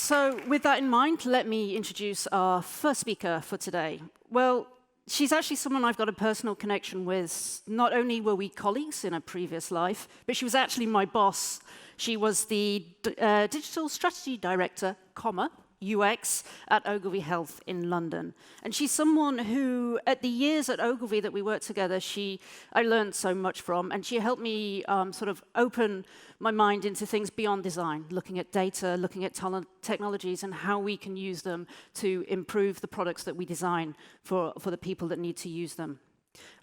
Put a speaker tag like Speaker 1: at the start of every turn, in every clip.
Speaker 1: So with that in mind, let me introduce our first speaker for today. Well, she's actually someone I've got a personal connection with. Not only were we colleagues in a previous life, but she was actually my boss. She was the Digital Strategy Director, UX at Ogilvy Health in London. And she's someone who, at the years at Ogilvy that we worked together, I learned so much from, and she helped me sort of open my mind into things beyond design, looking at data, looking at technologies, and how we can use them to improve the products that we design for the people that need to use them.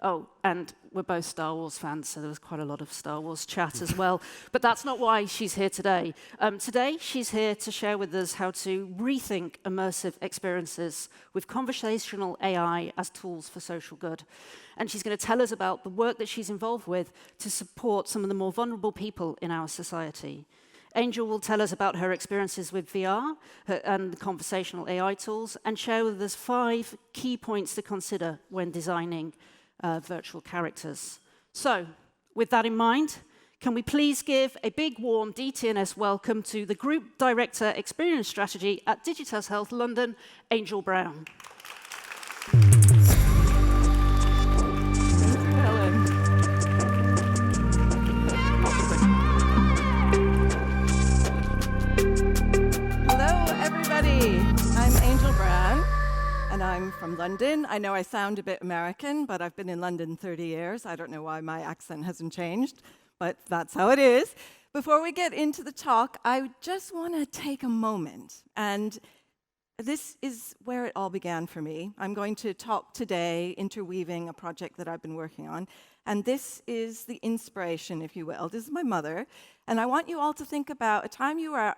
Speaker 1: Oh, and we're both Star Wars fans, so there was quite a lot of Star Wars chat as well. But that's not why she's here today. Today, she's here to share with us how to rethink immersive experiences with conversational AI as tools for social good. And she's going to tell us about the work that she's involved with to support some of the more vulnerable people in our society. Angel will tell us about her experiences with VR and conversational AI tools, and share with us 5 key points to consider when designing virtual characters. So, with that in mind, can we please give a big, warm DTNS welcome to the Group Director Experience Strategy at Digitas Health London, Angel Brown.
Speaker 2: I'm Angel Brown, and I'm from London. I know I sound a bit American, but I've been in London 30 years. I don't know why my accent hasn't changed, but that's how it is. Before we get into the talk, I just want to take a moment, and this is where it all began for me. I'm going to talk today interweaving a project that I've been working on, and this is the inspiration, if you will. This is my mother, and I want you all to think about a time you were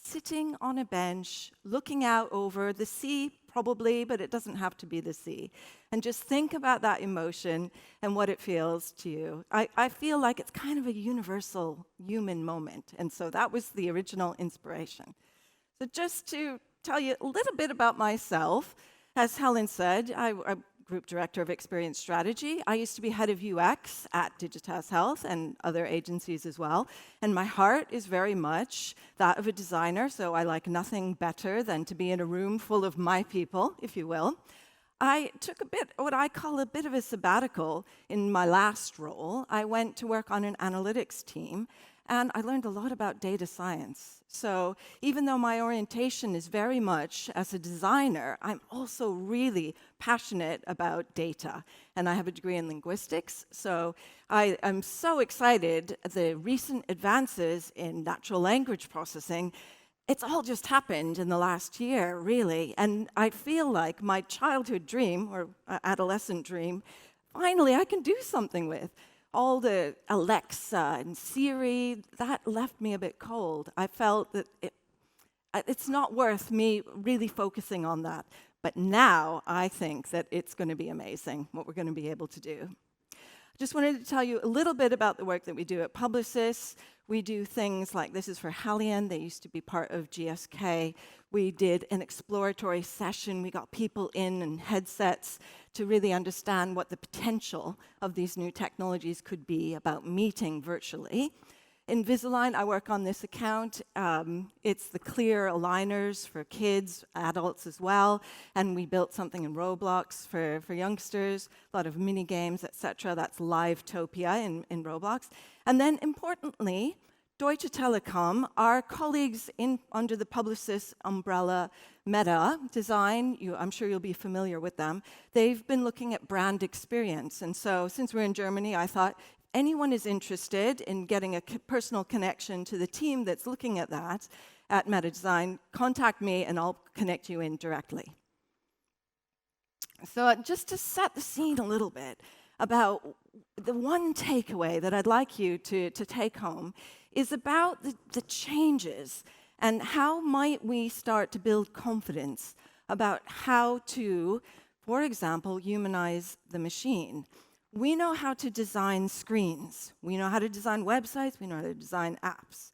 Speaker 2: sitting on a bench, looking out over the sea, probably, but it doesn't have to be the sea. And just think about that emotion and what it feels to you. I feel like it's kind of a universal human moment. And so that was the original inspiration. So just to tell you a little bit about myself, as Helen said, I'm Group Director of Experience Strategy. I used to be head of UX at Digitas Health and other agencies as well. And my heart is very much that of a designer, so I like nothing better than to be in a room full of my people, if you will. I took what I call a bit of a sabbatical in my last role. I went to work on an analytics team, and I learned a lot about data science. So even though my orientation is very much as a designer, I'm also really passionate about data. And I have a degree in linguistics, so I'm so excited at the recent advances in natural language processing. It's all just happened in the last year, really. And I feel like my childhood dream, or adolescent dream, finally I can do something with. All the Alexa and Siri, that left me a bit cold. I felt that it's not worth me really focusing on that. But now I think that it's going to be amazing what we're going to be able to do. I just wanted to tell you a little bit about the work that we do at Publicis. We do things like, this is for Halion, they used to be part of GSK. We did an exploratory session. We got people in and headsets to really understand what the potential of these new technologies could be about meeting virtually. Invisalign, I work on this account. It's the clear aligners for kids, adults as well, and we built something in Roblox for youngsters, a lot of mini games, etc. That's Livetopia in Roblox. And then importantly, Deutsche Telekom, our colleagues under the Publicis umbrella, Meta Design, I'm sure you'll be familiar with them, they've been looking at brand experience. And so since we're in Germany, I thought, anyone is interested in getting a personal connection to the team that's looking at that at Meta Design, contact me and I'll connect you in directly. So just to set the scene a little bit about the one takeaway that I'd like you to take home is about the changes and how might we start to build confidence about how to, for example, humanize the machine. We know how to design screens. We know how to design websites. We know how to design apps.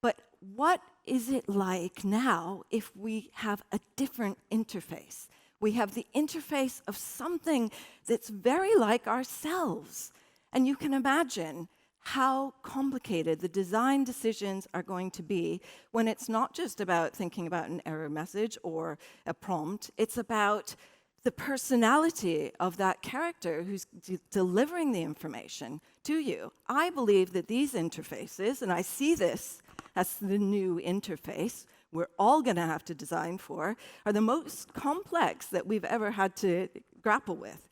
Speaker 2: But what is it like now if we have a different interface? We have the interface of something that's very like ourselves. And you can imagine how complicated the design decisions are going to be when it's not just about thinking about an error message or a prompt, it's about the personality of that character who's delivering the information to you. I believe that these interfaces, and I see this as the new interface we're all going to have to design for, are the most complex that we've ever had to grapple with.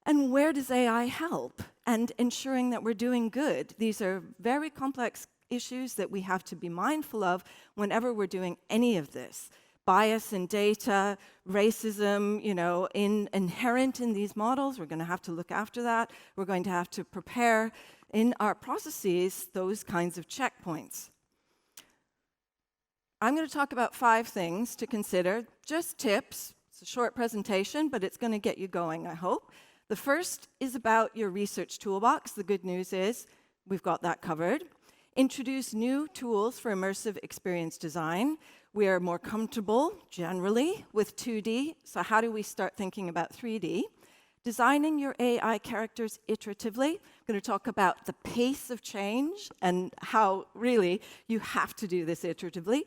Speaker 2: And where does AI help? And ensuring that we're doing good. These are very complex issues that we have to be mindful of whenever we're doing any of this. Bias in data, racism, inherent in these models. We're going to have to look after that. We're going to have to prepare in our processes those kinds of checkpoints. I'm going to talk about 5 things to consider, just tips. It's a short presentation, but it's going to get you going, I hope. The first is about your research toolbox. The good news is we've got that covered. Introduce new tools for immersive experience design. We are more comfortable, generally, with 2D, so how do we start thinking about 3D? Designing your AI characters iteratively. I'm going to talk about the pace of change and how, really, you have to do this iteratively.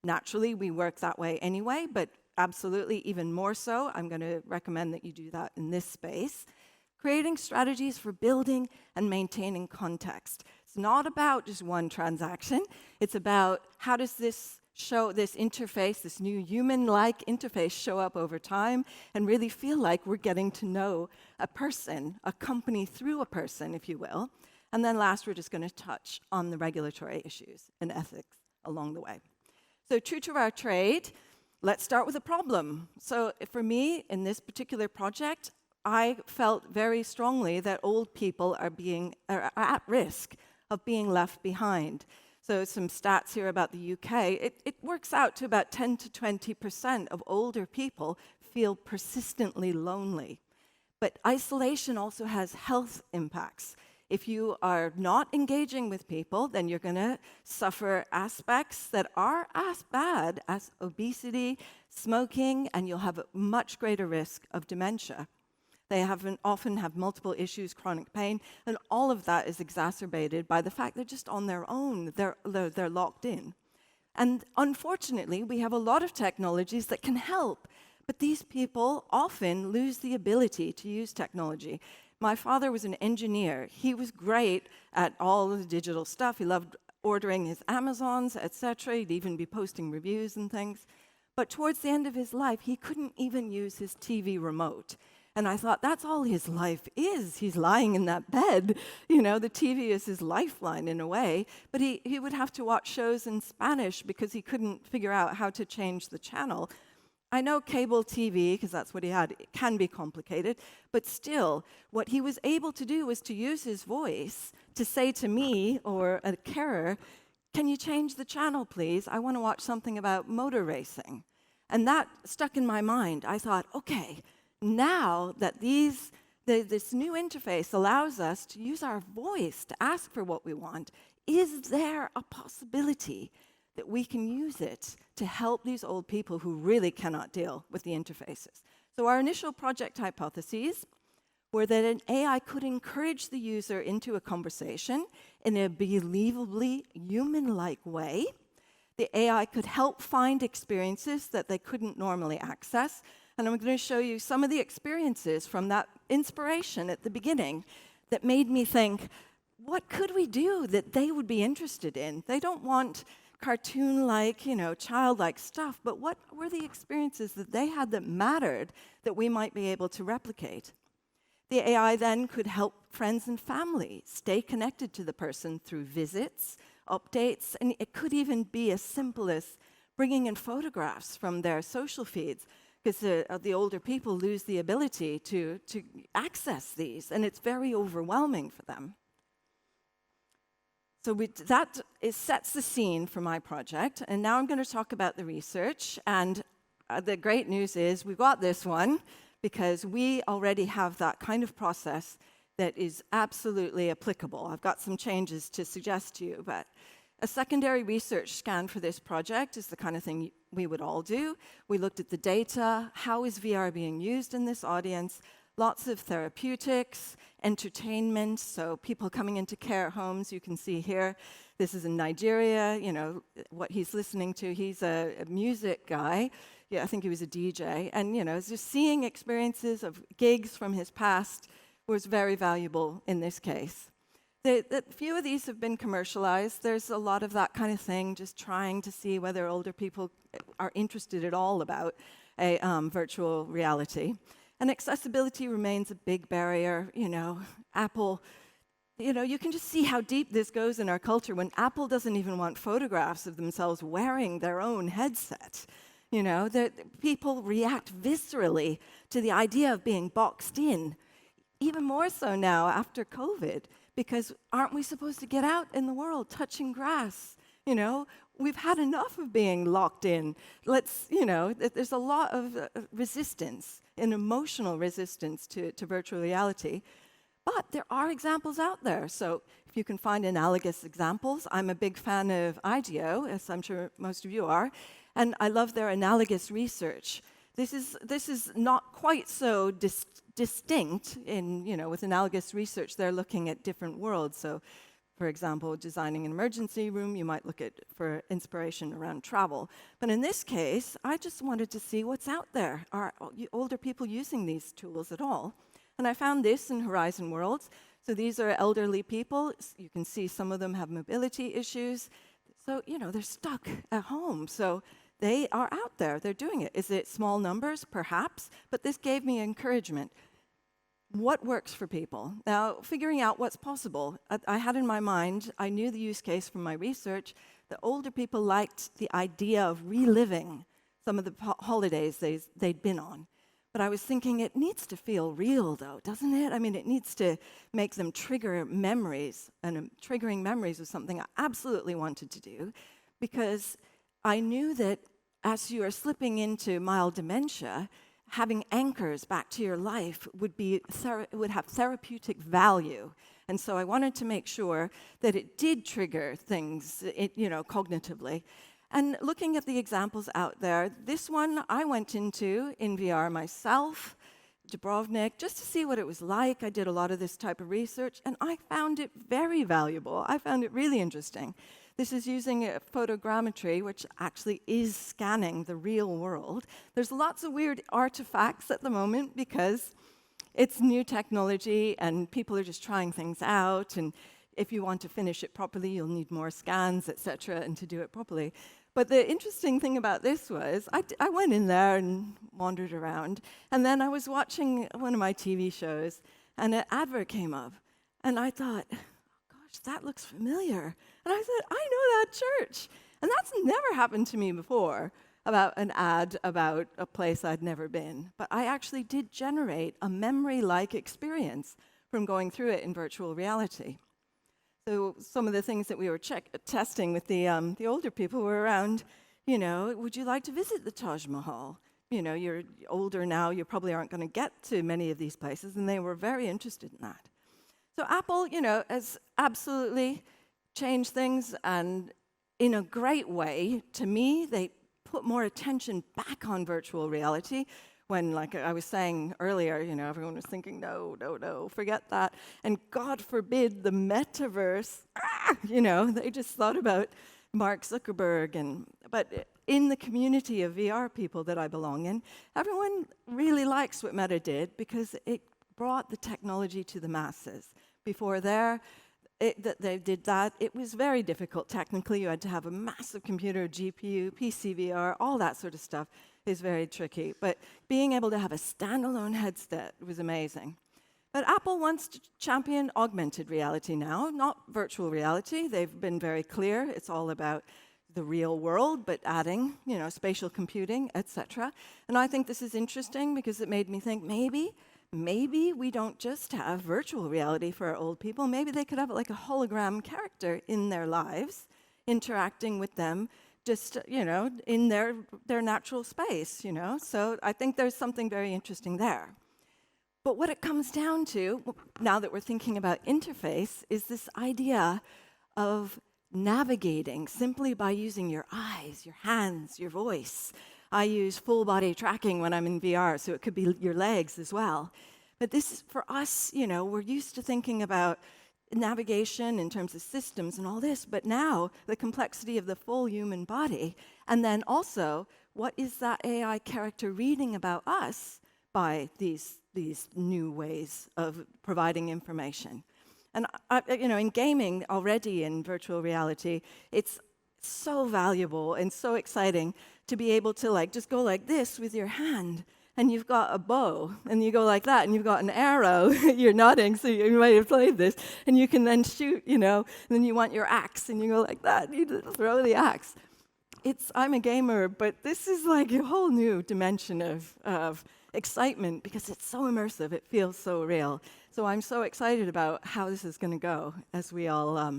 Speaker 2: Naturally, we work that way anyway, but absolutely even more so. I'm going to recommend that you do that in this space. Creating strategies for building and maintaining context. It's not about just one transaction. It's about how does this interface, this new human-like interface, show up over time and really feel like we're getting to know a person, a company through a person, if you will. And then last, we're just going to touch on the regulatory issues and ethics along the way. So true to our trade, let's start with a problem. So for me, in this particular project, I felt very strongly that old people are at risk of being left behind. So some stats here about the UK. It works out to about 10 to 20% of older people feel persistently lonely. But isolation also has health impacts. If you are not engaging with people, then you're going to suffer aspects that are as bad as obesity, smoking, and you'll have a much greater risk of dementia. They often have multiple issues, chronic pain, and all of that is exacerbated by the fact they're just on their own. They're locked in. And unfortunately, we have a lot of technologies that can help, but these people often lose the ability to use technology. My father was an engineer. He was great at all the digital stuff. He loved ordering his Amazons, etc. He'd even be posting reviews and things. But towards the end of his life, he couldn't even use his TV remote. And I thought, that's all his life is. He's lying in that bed. The TV is his lifeline in a way. But he would have to watch shows in Spanish because he couldn't figure out how to change the channel. I know cable TV, because that's what he had, it can be complicated. But still, what he was able to do was to use his voice to say to me or a carer, can you change the channel, please? I want to watch something about motor racing. And that stuck in my mind. I thought, okay, now that this new interface allows us to use our voice to ask for what we want, is there a possibility that we can use it to help these old people who really cannot deal with the interfaces? So our initial project hypotheses were that an AI could encourage the user into a conversation in a believably human-like way. The AI could help find experiences that they couldn't normally access. And I'm going to show you some of the experiences from that inspiration at the beginning that made me think, what could we do that they would be interested in? They don't want cartoon-like, childlike stuff, but what were the experiences that they had that mattered that we might be able to replicate? The AI then could help friends and family stay connected to the person through visits, updates, and it could even be as simple as bringing in photographs from their social feeds, because the older people lose the ability to access these, and it's very overwhelming for them. So sets the scene for my project, and now I'm going to talk about the research, and the great news is we've got this one, because we already have that kind of process that is absolutely applicable. I've got some changes to suggest to you, but a secondary research scan for this project is the kind of thing we would all do. We looked at the data, how is VR being used in this audience, lots of therapeutics, entertainment, so people coming into care homes, you can see here. This is in Nigeria, you know, what he's listening to. He's a music guy. Yeah, I think he was a DJ. And, you know, just seeing experiences of gigs from his past was very valuable in this case. A few of these have been commercialized. There's a lot of that kind of thing, just trying to see whether older people are interested at all about a virtual reality. And accessibility remains a big barrier. You know, Apple, you know, you can just see how deep this goes in our culture when Apple doesn't even want photographs of themselves wearing their own headset. You know, people react viscerally to the idea of being boxed in, even more so now after COVID. Because aren't we supposed to get out in the world, touching grass? You know, we've had enough of being locked in. Let's, you know, there's a lot of resistance, and emotional resistance to virtual reality. But there are examples out there. So if you can find analogous examples, I'm a big fan of IDEO, as I'm sure most of you are, and I love their analogous research. This is not quite so distinct in, you know, with analogous research, they're looking at different worlds. So, for example, designing an emergency room, you might look at for inspiration around travel. But in this case, I just wanted to see what's out there. Are older people using these tools at all? And I found this in Horizon Worlds. So these are elderly people. You can see some of them have mobility issues. So, you know, they're stuck at home. So they are out there, they're doing it. Is it small numbers? Perhaps, but this gave me encouragement. What works for people? Now, figuring out what's possible. I had in my mind, I knew the use case from my research, that older people liked the idea of reliving some of the holidays they'd been on. But I was thinking, it needs to feel real, though, doesn't it? I mean, it needs to make them trigger memories, and triggering memories was something I absolutely wanted to do, because I knew that as you are slipping into mild dementia, having anchors back to your life would have therapeutic value. And so I wanted to make sure that it did trigger things, you know, cognitively. And looking at the examples out there, this one I went into in VR myself, Dubrovnik, just to see what it was like. I did a lot of this type of research, and I found it very valuable. I found it really interesting. This is using photogrammetry, which actually is scanning the real world. There's lots of weird artifacts at the moment because it's new technology and people are just trying things out. And if you want to finish it properly, you'll need more scans, etc., and to do it properly. But the interesting thing about this was I went in there and wandered around. And then I was watching one of my TV shows, and an advert came up. And I thought, that looks familiar. And I said, I know that church. And that's never happened to me before, about an ad about a place I'd never been. But I actually did generate a memory-like experience from going through it in virtual reality. So some of the things that we were testing with the older people were around, you know, would you like to visit the Taj Mahal? You know, you're older now, you probably aren't going to get to many of these places, and they were very interested in that. So Apple, you know, has absolutely changed things, and in a great way. To me, they put more attention back on virtual reality when, like I was saying earlier, you know, everyone was thinking, no, forget that. And God forbid the metaverse, you know, they just thought about Mark Zuckerberg. But in the community of VR people that I belong in, everyone really likes what Meta did because it brought the technology to the masses. Before they did that, it was very difficult technically. You had to have a massive computer, GPU, PC VR, all that sort of stuff is very tricky. But being able to have a standalone headset was amazing. But Apple wants to champion augmented reality now, not virtual reality. They've been very clear. It's all about the real world, but adding, you know, spatial computing, etc. And I think this is interesting because it made me think maybe we don't just have virtual reality for our old people. Maybe they could have like a hologram character in their lives, interacting with them, just, you know, in their natural space, you know. So I think there's something very interesting there. But what it comes down to, now that we're thinking about interface, is this idea of navigating simply by using your eyes, your hands, your voice. I use full body tracking when I'm in VR, so it could be your legs as well. But this is, for us, you know, we're used to thinking about navigation in terms of systems and all this, but now the complexity of the full human body, and then also, what is that AI character reading about us by these new ways of providing information? And you know, in gaming already in virtual reality, it's so valuable and so exciting to be able to like just go like this with your hand, and you've got a bow, and you go like that, and you've got an arrow. You're nodding, so you might have played this, and you can then shoot, you know, and then you want your axe, and you go like that, and you throw the axe. I'm a gamer, but this is like a whole new dimension of excitement because it's so immersive, it feels so real. So I'm so excited about how this is going to go as we all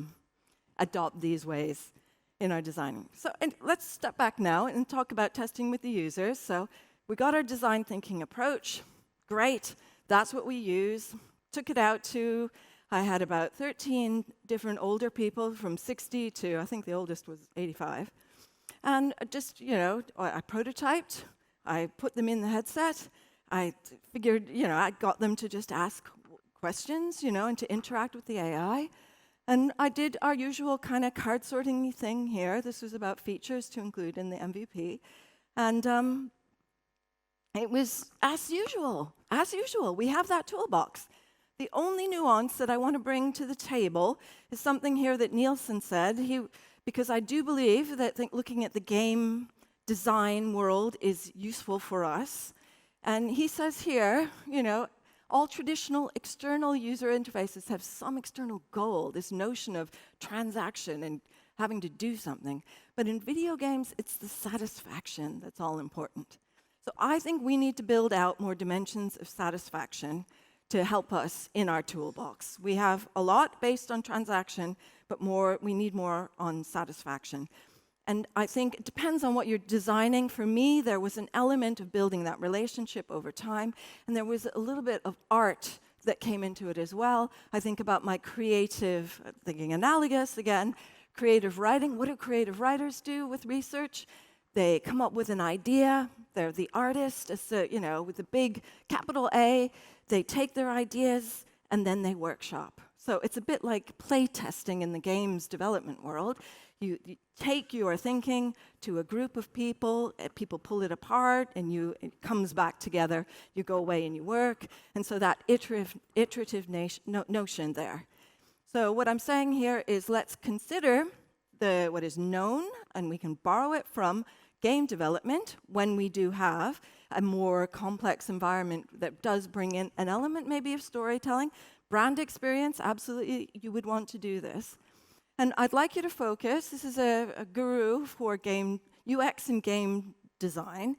Speaker 2: adopt these ways in our designing. So and let's step back now and talk about testing with the users. So we got our design thinking approach. Great, that's what we use. Took it out to, I had about 13 different older people from 60 to, I think the oldest was 85. And just, you know, I prototyped, I put them in the headset, I figured, you know, I got them to just ask questions, you know, and to interact with the AI. And I did our usual kind of card sorting thing here. This was about features to include in the MVP. And it was as usual. As usual, we have that toolbox. The only nuance that I want to bring to the table is something here that Nielsen said. Because I do believe that looking at the game design world is useful for us. And he says here, you know, all traditional external user interfaces have some external goal, this notion of transaction and having to do something. But in video games, it's the satisfaction that's all important. So I think we need to build out more dimensions of satisfaction to help us in our toolbox. We have a lot based on transaction, but we need more on satisfaction. And I think it depends on what you're designing. For me, there was an element of building that relationship over time, and there was a little bit of art that came into it as well. I think about my creative, thinking analogous again, creative writing. What do creative writers do with research? They come up with an idea. They're the artist, you know, with a big capital A. They take their ideas, and then they workshop. So it's a bit like play testing in the games development world. You take your thinking to a group of people, people pull it apart, and it comes back together. You go away and you work. And so that iterative notion there. So what I'm saying here is let's consider what is known, and we can borrow it from game development when we do have a more complex environment that does bring in an element maybe of storytelling. Brand experience, absolutely, you would want to do this. And I'd like you to focus, this is a guru for game UX and game design.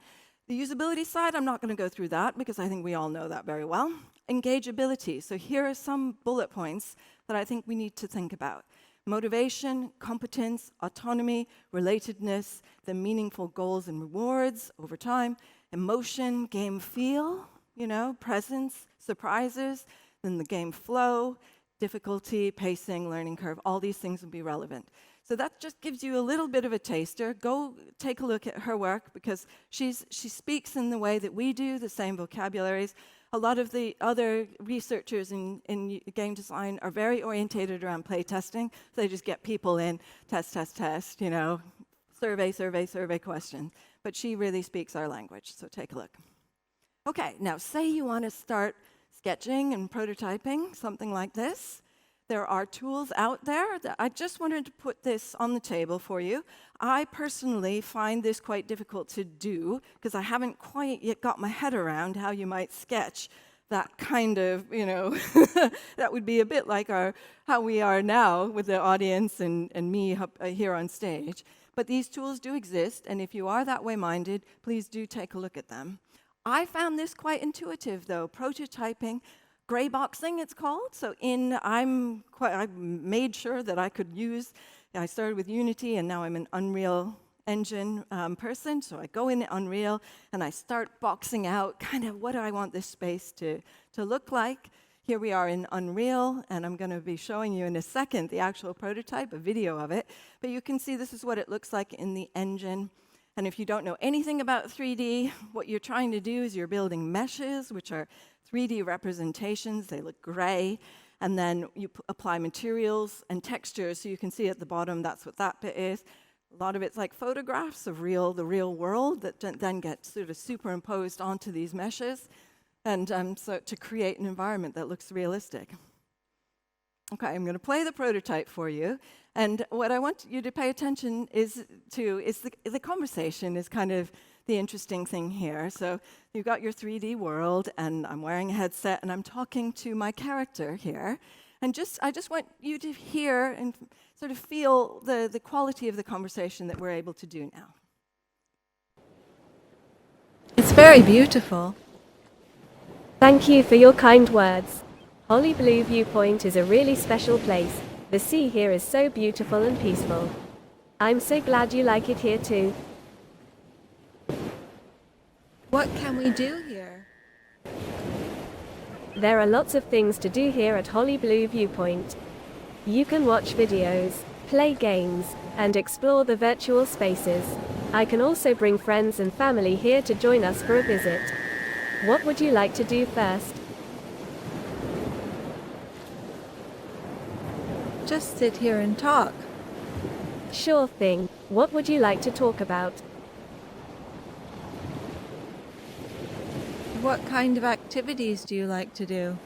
Speaker 2: The usability side, I'm not going to go through that because I think we all know that very well. Engageability, so here are some bullet points that I think we need to think about. Motivation, competence, autonomy, relatedness, the meaningful goals and rewards over time, emotion, game feel, you know, presence, surprises, then the game flow, difficulty, pacing, learning curve, all these things will be relevant. So that just gives you a little bit of a taster. Go take a look at her work because she speaks in the way that we do, the same vocabularies. A lot of the other researchers in game design are very orientated around play testing. So they just get people in, test, you know, survey question. But she really speaks our language, so take a look. Okay, now say you want to start sketching and prototyping, something like this. There are tools out there that I just wanted to put this on the table for you. I personally find this quite difficult to do because I haven't quite yet got my head around how you might sketch that kind of, you know, that would be a bit like how we are now with the audience and me here on stage. But these tools do exist, and if you are that way minded, please do take a look at them. I found this quite intuitive, though. Prototyping, gray boxing, it's called. So I made sure that I could use. I started with Unity, and now I'm an Unreal Engine person. So I go in Unreal, and I start boxing out kind of what do I want this space to look like. Here we are in Unreal, and I'm going to be showing you in a second the actual prototype, a video of it. But you can see this is what it looks like in the engine. And if you don't know anything about 3D, what you're trying to do is you're building meshes, which are 3D representations. They look gray. And then you apply materials and textures. So you can see at the bottom, that's what that bit is. A lot of it's like photographs of the real world that then get sort of superimposed onto these meshes. And so to create an environment that looks realistic. Okay, I'm going to play the prototype for you. And what I want you to pay attention is the conversation is kind of the interesting thing here. So you've got your 3D world, and I'm wearing a headset, and I'm talking to my character here. And I just want you to hear and sort of feel the quality of the conversation that we're able to do now.
Speaker 3: It's very beautiful.
Speaker 4: Thank you for your kind words. Holly Blue Viewpoint is a really special place. The sea here is so beautiful and peaceful. I'm so glad you like it here too.
Speaker 3: What can we do here?
Speaker 4: There are lots of things to do here at Holly Blue Viewpoint. You can watch videos, play games, and explore the virtual spaces. I can also bring friends and family here to join us for a visit. What would you like to do first?
Speaker 3: Just sit here and talk.
Speaker 4: Sure thing. What would you like to talk about?
Speaker 3: What kind of activities do you like to do?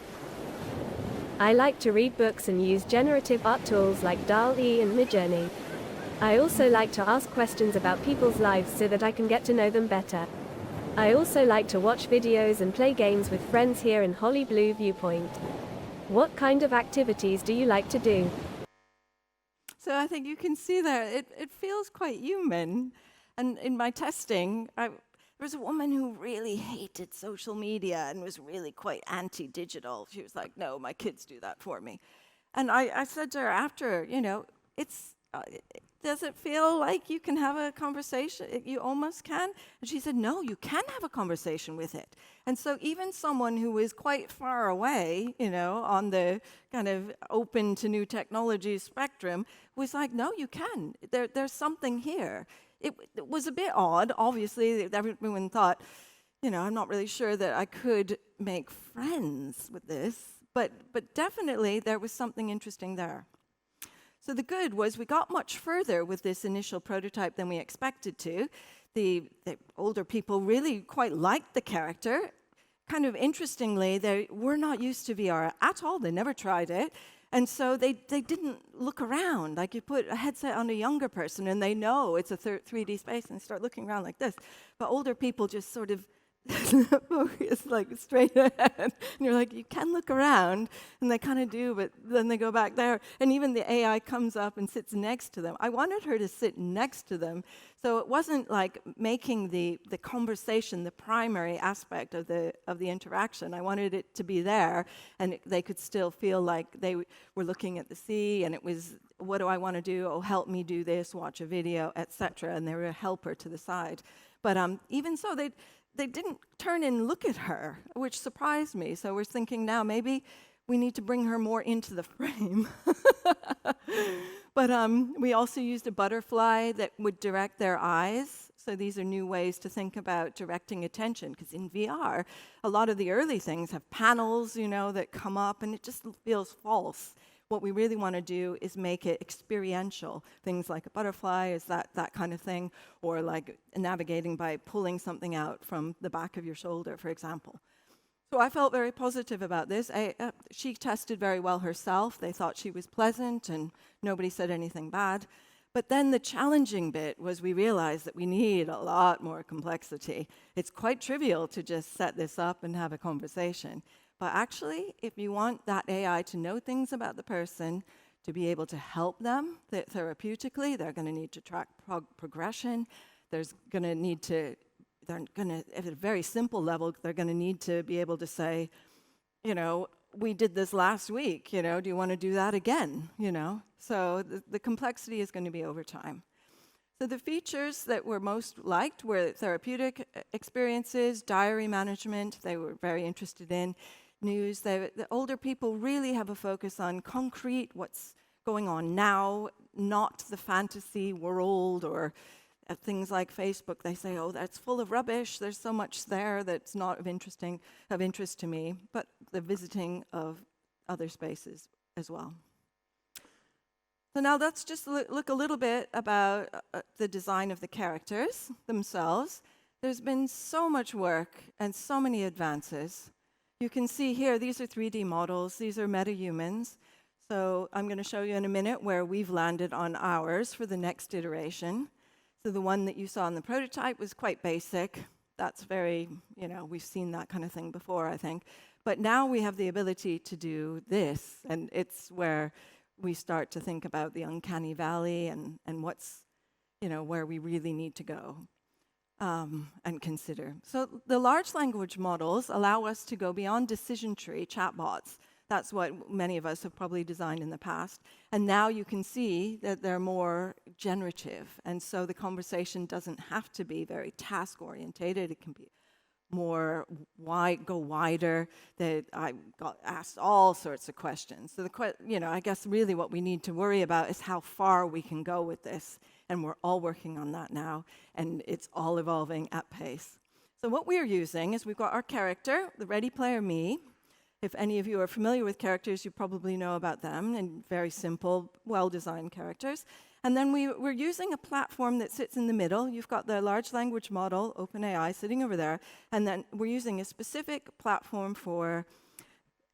Speaker 4: I like to read books and use generative art tools like DALL-E and Midjourney. I also like to ask questions about people's lives so that I can get to know them better. I also like to watch videos and play games with friends here in Holly Blue Viewpoint. What kind of activities do you like to do?
Speaker 2: So I think you can see there, it feels quite human. And in my testing, there was a woman who really hated social media and was really quite anti-digital. She was like, no, my kids do that for me. And I said to her after, does it feel like you can have a conversation? You almost can. And she said, no, you can have a conversation with it. And so even someone who is quite far away, on the kind of open to new technology spectrum, was like, no, you can. There's something here. It was a bit odd. Obviously, everyone thought, I'm not really sure that I could make friends with this. But definitely, there was something interesting there. So the good was we got much further with this initial prototype than we expected to. The older people really quite liked the character. Kind of interestingly, they were not used to VR at all. They never tried it. And so they didn't look around. Like you put a headset on a younger person and they know it's a 3D space and start looking around like this. But older people just sort of focus like straight ahead. And you're like, you can look around, and they kind of do, but then they go back there. And even the AI comes up and sits next to them. I wanted her to sit next to them, so it wasn't like making the conversation the primary aspect of the interaction. I wanted it to be there, and they could still feel like they were looking at the sea, and it was, what do I want to do? Oh, help me do this, watch a video, etc. And they were a helper to the side. But even so, they didn't turn and look at her, which surprised me. So we're thinking now maybe we need to bring her more into the frame. But we also used a butterfly that would direct their eyes. So these are new ways to think about directing attention, because in VR, a lot of the early things have panels, that come up, and it just feels false. What we really want to do is make it experiential. Things like a butterfly is that kind of thing, or like navigating by pulling something out from the back of your shoulder, for example. So I felt very positive about this. She tested very well herself. They thought she was pleasant, and nobody said anything bad. But then the challenging bit was we realized that we need a lot more complexity. It's quite trivial to just set this up and have a conversation. But actually, if you want that AI to know things about the person, to be able to help them therapeutically, they're going to need to track progression. At a very simple level, they're going to need to be able to say, we did this last week, do you want to do that again, So the complexity is going to be over time. So the features that were most liked were therapeutic experiences, diary management, they were very interested in. News, the older people really have a focus on concrete, what's going on now, not the fantasy world or at things like Facebook, they say, oh, that's full of rubbish. There's so much there that's not of interest to me, but the visiting of other spaces as well. So now let's just look a little bit about the design of the characters themselves. There's been so much work and so many advances. You can see here, these are 3D models. These are meta-humans. So I'm going to show you in a minute where we've landed on ours for the next iteration. So the one that you saw in the prototype was quite basic. That's very, we've seen that kind of thing before, I think. But now we have the ability to do this, and it's where we start to think about the uncanny valley and what's, where we really need to go and consider. So the large language models allow us to go beyond decision tree chatbots. That's what many of us have probably designed in the past. And now you can see that they're more generative. And so the conversation doesn't have to be very task-orientated. It can be more go wider. That I got asked all sorts of questions. So I guess really what we need to worry about is how far we can go with this. And we're all working on that now. And it's all evolving at pace. So what we're using is we've got our character, the Ready Player Me. If any of you are familiar with characters, you probably know about them, and very simple, well-designed characters. And then we're using a platform that sits in the middle. You've got the large language model, OpenAI, sitting over there. And then we're using a specific platform for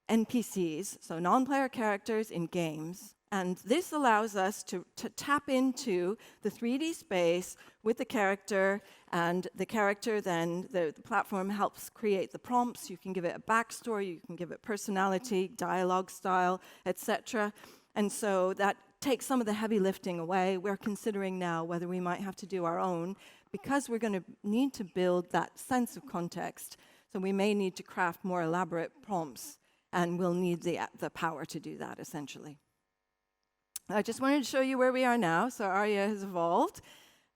Speaker 2: NPCs, so non-player characters in games. And this allows us to tap into the 3D space with the character, and the character then, the platform helps create the prompts. You can give it a backstory, you can give it personality, dialogue style, etc. And so that takes some of the heavy lifting away. We're considering now whether we might have to do our own, because we're going to need to build that sense of context. So we may need to craft more elaborate prompts, and we'll need the power to do that, essentially. I just wanted to show you where we are now. So Arya has evolved,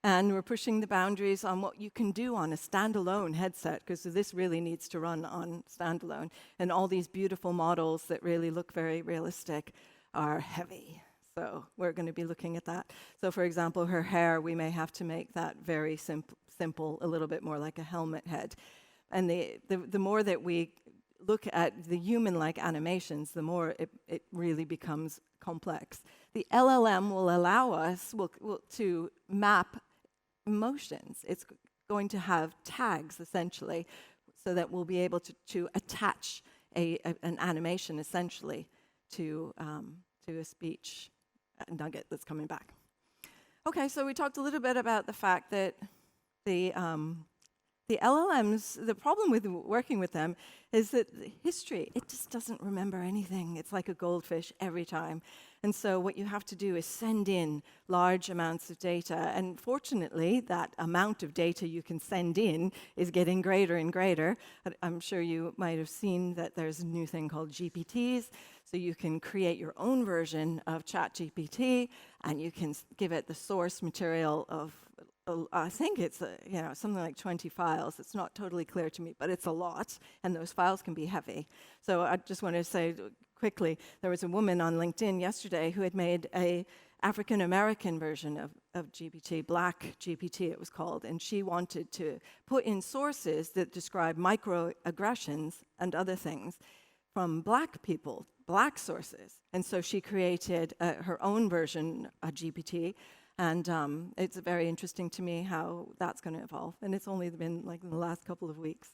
Speaker 2: and we're pushing the boundaries on what you can do on a standalone headset, because this really needs to run on standalone. And all these beautiful models that really look very realistic are heavy. So we're going to be looking at that. So for example, her hair, we may have to make that very simple, a little bit more like a helmet head. And the more that we look at the human-like animations, the more it really becomes complex. The LLM will allow us to map emotions. It's going to have tags, essentially, so that we'll be able to attach an animation, essentially, to a speech nugget that's coming back. Okay, so we talked a little bit about the fact that the LLMs, the problem with working with them is that the history, it just doesn't remember anything. It's like a goldfish every time. And so what you have to do is send in large amounts of data. And fortunately, that amount of data you can send in is getting greater and greater. I'm sure you might have seen that there's a new thing called GPTs. So you can create your own version of ChatGPT, and you can give it the source material of, I think it's something like 20 files. It's not totally clear to me, but it's a lot, and those files can be heavy. So I just want to say quickly, there was a woman on LinkedIn yesterday who had made a African-American version of GPT, Black GPT it was called, and she wanted to put in sources that describe microaggressions and other things from Black people, Black sources. And so she created her own version of GPT, and it's very interesting to me how that's going to evolve. And it's only been like in the last couple of weeks.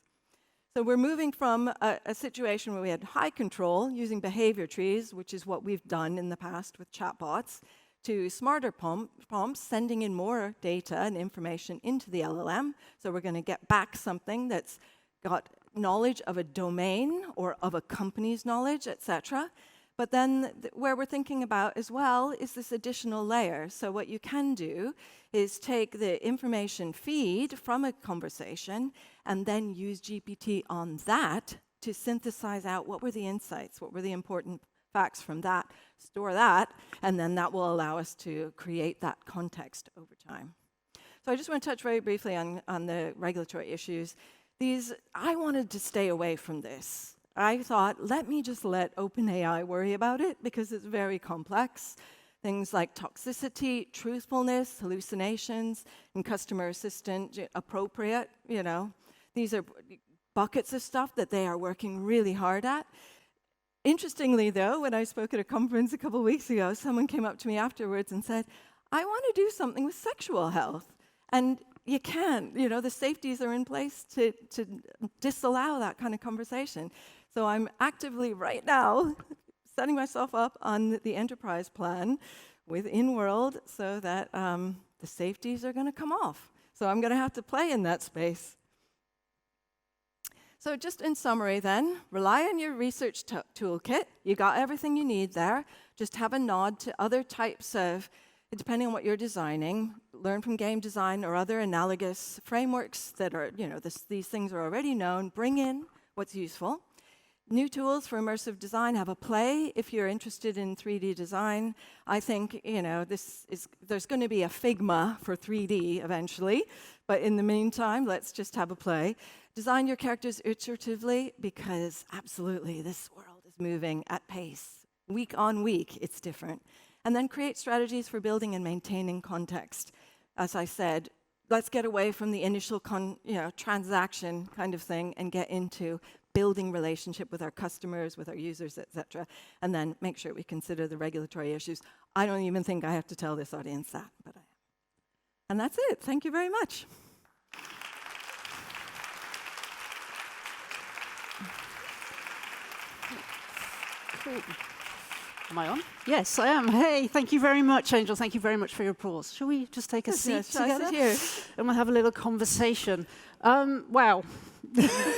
Speaker 2: So we're moving from a situation where we had high control using behavior trees, which is what we've done in the past with chatbots, to smarter prompts, sending in more data and information into the LLM. So we're going to get back something that's got knowledge of a domain or of a company's knowledge, etc. But then where we're thinking about as well is this additional layer. So what you can do is take the information feed from a conversation and then use GPT on that to synthesize out what were the insights, what were the important facts from that, store that, and then that will allow us to create that context over time. So I just want to touch very briefly on the regulatory issues. I wanted to stay away from this. I thought, let me just let OpenAI worry about it because it's very complex. things like toxicity, truthfulness, hallucinations, and customer assistant appropriate, These are buckets of stuff that they are working really hard at. Interestingly, though, when I spoke at a conference a couple of weeks ago, someone came up to me afterwards and said, I want to do something with sexual health. And you can't, the safeties are in place to disallow that kind of conversation. So I'm actively right now setting myself up on the enterprise plan with InWorld so that the safeties are going to come off. So I'm going to have to play in that space. So just in summary then, rely on your research toolkit. You got everything you need there. Just have a nod to other types of, depending on what you're designing, learn from game design or other analogous frameworks that are, these things are already known. Bring in what's useful. New tools for immersive design, have a play if you're interested in 3D design. I think, there's going to be a Figma for 3D eventually, but in the meantime, let's just have a play. Design your characters iteratively because absolutely this world is moving at pace. Week on week, it's different. And then create strategies for building and maintaining context. As I said, let's get away from the initial transaction kind of thing and get into building relationship with our customers, with our users, etc. And then make sure we consider the regulatory issues. I don't even think I have to tell this audience that, but I am. And that's it. Thank you very much.
Speaker 1: Cool. Am I on? Yes, I am. Hey, thank you very much, Angel. Thank you very much for your applause. Shall we just take a seat together?
Speaker 2: Here.
Speaker 1: And we'll have a little conversation. Wow.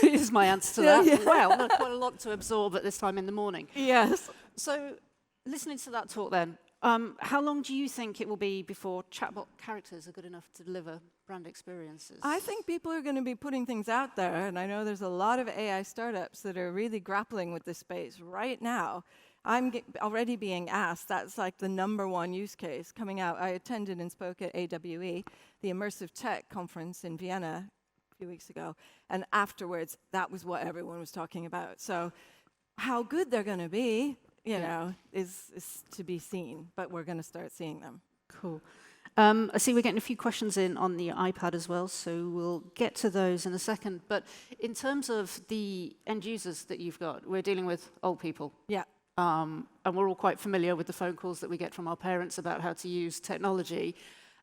Speaker 1: Is my answer to that.
Speaker 2: Yeah.
Speaker 1: Wow, quite a lot to absorb at this time in the morning.
Speaker 2: Yes.
Speaker 1: So, listening to that talk then, how long do you think it will be before chatbot characters are good enough to deliver brand experiences?
Speaker 2: I think people are going to be putting things out there, and I know there's a lot of AI startups that are really grappling with this space right now. I'm already being asked, that's like the #1 use case coming out. I attended and spoke at AWE, the Immersive Tech conference in Vienna a few weeks ago, and afterwards, that was what everyone was talking about. So how good they're going to be, is to be seen, but we're going to start seeing them.
Speaker 1: Cool. I see we're getting a few questions in on the iPad as well, so we'll get to those in a second. But in terms of the end users that you've got, we're dealing with old people.
Speaker 2: Yeah.
Speaker 1: And we're all quite familiar with the phone calls that we get from our parents about how to use technology.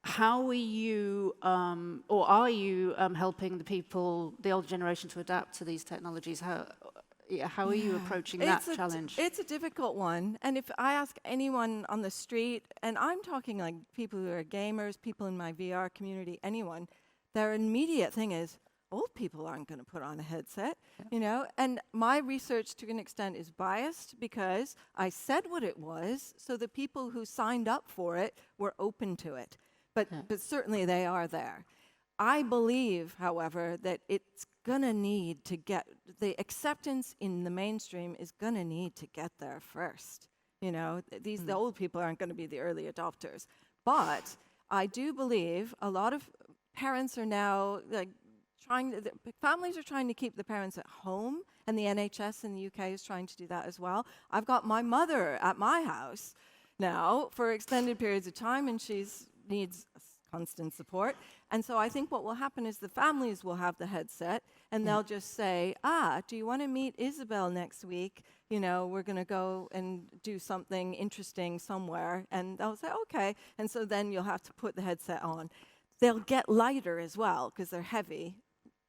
Speaker 1: How are you, or are you helping the people, the older generation, to adapt to these technologies? How are you approaching that challenge?
Speaker 2: It's a difficult one. And if I ask anyone on the street, and I'm talking like people who are gamers, people in my VR community, anyone, their immediate thing is, old people aren't going to put on a headset, And my research, to an extent, is biased because I said what it was, so the people who signed up for it were open to it. But certainly they are there. I believe, however, that it's going to need to get, the acceptance in the mainstream is going to need to get there first. The old people aren't going to be the early adopters. But I do believe a lot of parents are now families are trying to keep the parents at home, and the NHS in the UK is trying to do that as well. I've got my mother at my house now for extended periods of time, and she needs constant support. And so I think what will happen is the families will have the headset, and they'll just say, do you want to meet Isabel next week? We're going to go and do something interesting somewhere. And they'll say, okay. And so then you'll have to put the headset on. They'll get lighter as well because they're heavy.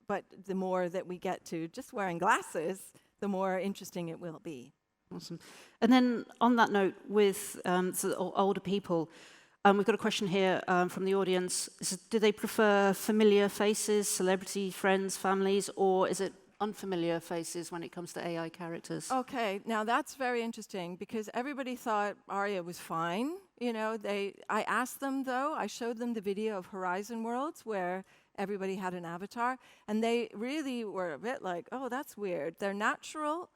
Speaker 2: But the more that we get to just wearing glasses, the more interesting it will be.
Speaker 1: Awesome. And then on that note, with older people, we've got a question here from the audience. Do they prefer familiar faces, celebrity friends, families, or is it unfamiliar faces when it comes to AI characters?
Speaker 2: Okay, now that's very interesting because everybody thought Aria was fine. I asked them though, I showed them the video of Horizon Worlds where everybody had an avatar, and they really were a bit like, oh, that's weird. Their natural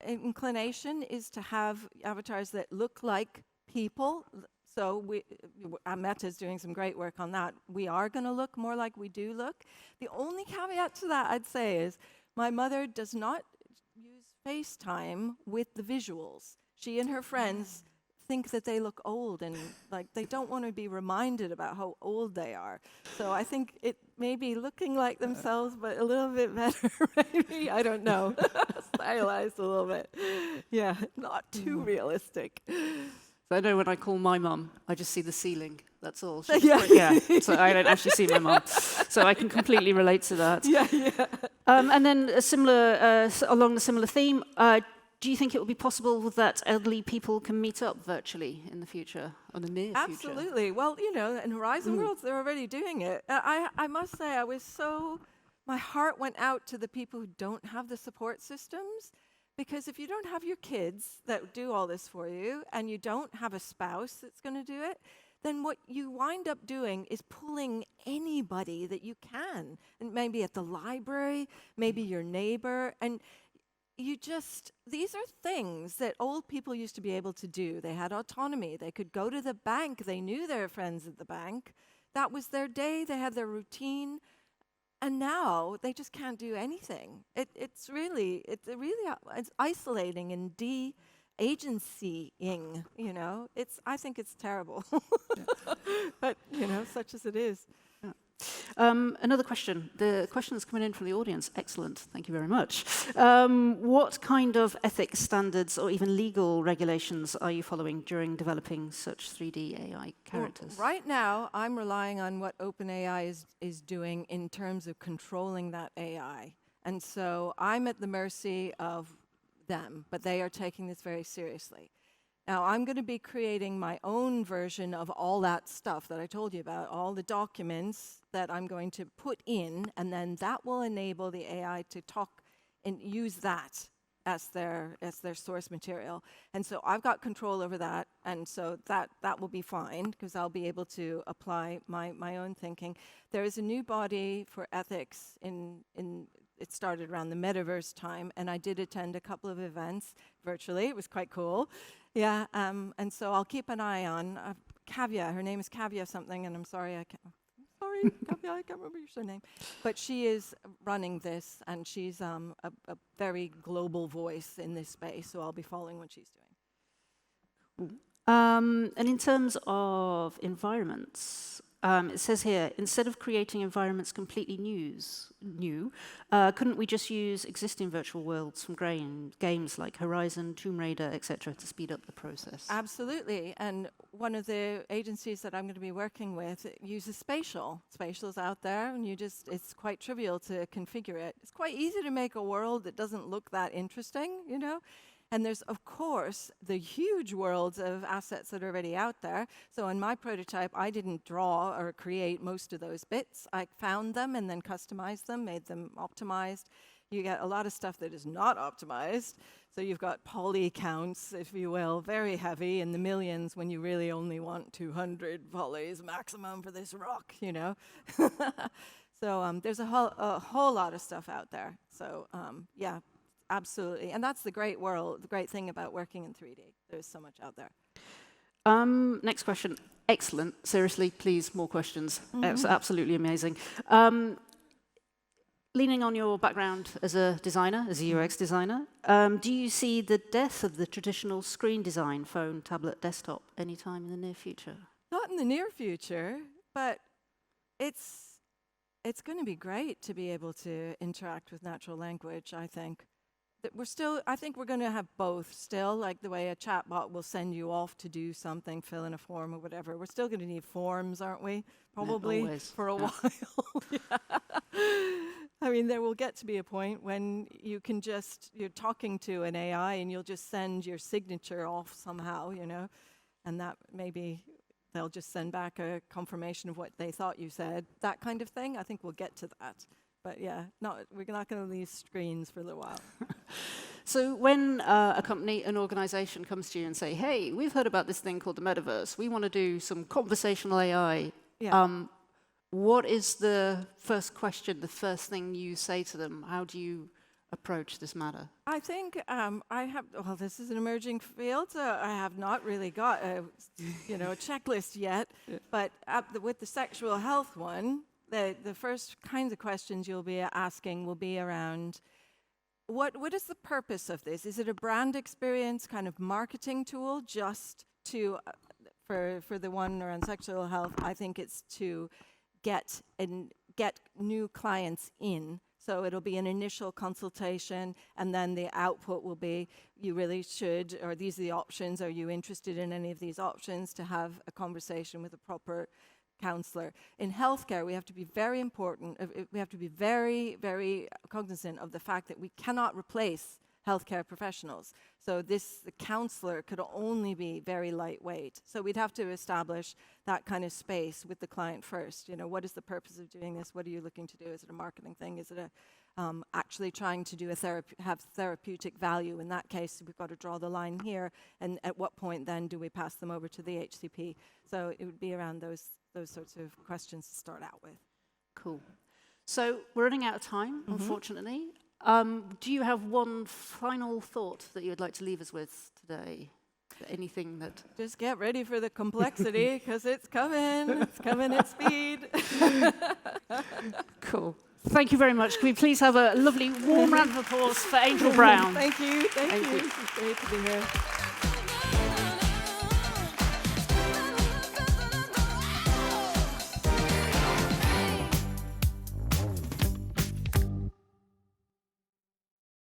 Speaker 2: inclination is to have avatars that look like people. So Meta's doing some great work on that. We are going to look more like we do look. The only caveat to that, I'd say, is my mother does not use FaceTime with the visuals. She and her friends think that they look old and like they don't want to be reminded about how old they are. So I think it may be looking like themselves, but a little bit better, maybe. I don't know. Stylized a little bit. Yeah, not too realistic.
Speaker 1: So I know when I call my mum, I just see the ceiling. That's all.
Speaker 2: Yeah.
Speaker 1: So I don't actually see my mum. So I can completely relate to that.
Speaker 2: Yeah.
Speaker 1: And then a similar, along the similar theme, do you think it will be possible that elderly people can meet up virtually in the future, or the near future?
Speaker 2: Absolutely. Well, in Horizon Worlds, they're already doing it. I must say, my heart went out to the people who don't have the support systems, because if you don't have your kids that do all this for you, and you don't have a spouse that's going to do it, then what you wind up doing is pulling anybody that you can, and maybe at the library, maybe your neighbor, and these are things that old people used to be able to do. They had autonomy. They could go to the bank. They knew their friends at the bank. That was their day. They had their routine. And now they just can't do anything. It's isolating and de-agencying, I think it's terrible. But, such as it is.
Speaker 1: Another question. The question that's coming in from the audience. Excellent. Thank you very much. What kind of ethics standards or even legal regulations are you following during developing such 3D AI characters?
Speaker 2: Well, right now, I'm relying on what OpenAI is doing in terms of controlling that AI. And so I'm at the mercy of them, but they are taking this very seriously. Now, I'm going to be creating my own version of all that stuff that I told you about, all the documents that I'm going to put in, and then that will enable the AI to talk and use that as their source material. And so I've got control over that, and so that will be fine, because I'll be able to apply my own thinking. There is a new body for ethics it started around the metaverse time, and I did attend a couple of events virtually. It was quite cool. Yeah, and so I'll keep an eye on Kavya. Her name is Kavya something, and I'm sorry, Kavya, I can't remember your surname. But she is running this, and she's a very global voice in this space, so I'll be following what she's doing.
Speaker 1: And in terms of environments, it says here, instead of creating environments completely new, couldn't we just use existing virtual worlds from games like Horizon, Tomb Raider, etc., to speed up the process?
Speaker 2: Absolutely. And one of the agencies that I'm going to be working with uses Spatial. Spatial's out there, and it's quite trivial to configure it. It's quite easy to make a world that doesn't look that interesting, And there's, of course, the huge worlds of assets that are already out there. So in my prototype, I didn't draw or create most of those bits. I found them and then customized them, made them optimized. You get a lot of stuff that is not optimized. So you've got poly counts, if you will, very heavy in the millions when you really only want 200 polys maximum for this rock, So there's a whole lot of stuff out there. So yeah. Absolutely. And that's the great thing about working in 3D. There's so much out there.
Speaker 1: Next question. Excellent. Seriously, please, more questions. It's absolutely amazing. Leaning on your background as a designer, as a UX designer, do you see the death of the traditional screen design, phone, tablet, desktop, anytime in the near future?
Speaker 2: Not in the near future, but it's going to be great to be able to interact with natural language, I think. I think we're going to have both still, like the way a chatbot will send you off to do something, fill in a form or whatever. We're still going to need forms, aren't we? Probably for a while. Yeah. I mean, there will get to be a point when you're talking to an AI and you'll just send your signature off somehow, and that maybe they'll just send back a confirmation of what they thought you said, that kind of thing. I think we'll get to that. But yeah, we're not going to leave screens for a little while.
Speaker 1: So when a company, an organization comes to you and say, hey, we've heard about this thing called the metaverse. We want to do some conversational AI.
Speaker 2: Yeah.
Speaker 1: What is the first question, the first thing you say to them? How do you approach this matter?
Speaker 2: I think this is an emerging field, so I have not really got a checklist yet. Yeah. But with the sexual health one, the first kinds of questions you'll be asking will be around, what is the purpose of this? Is it a brand experience kind of marketing tool just to, for the one around sexual health, I think it's to get new clients in. So it'll be an initial consultation, and then the output will be, you really should, or these are the options, are you interested in any of these options, to have a conversation with a proper counselor. In healthcare, we have to be very, very cognizant of the fact that we cannot replace healthcare professionals. So the counselor could only be very lightweight. So we'd have to establish that kind of space with the client first. You know, what is the purpose of doing this? What are you looking to do? Is it a marketing thing? Is it actually trying to do have therapeutic value? In that case, we've got to draw the line here. And at what point then do we pass them over to the HCP? So it would be around those sorts of questions to start out with.
Speaker 1: Cool. So we're running out of time, unfortunately. Do you have one final thought that you would like to leave us with today? Anything that...
Speaker 2: Just get ready for the complexity, because it's coming. It's coming at speed.
Speaker 1: Cool. Thank you very much. Can we please have a lovely warm round of applause for Angel Brown?
Speaker 2: Thank you. Thank you. It's great to be here.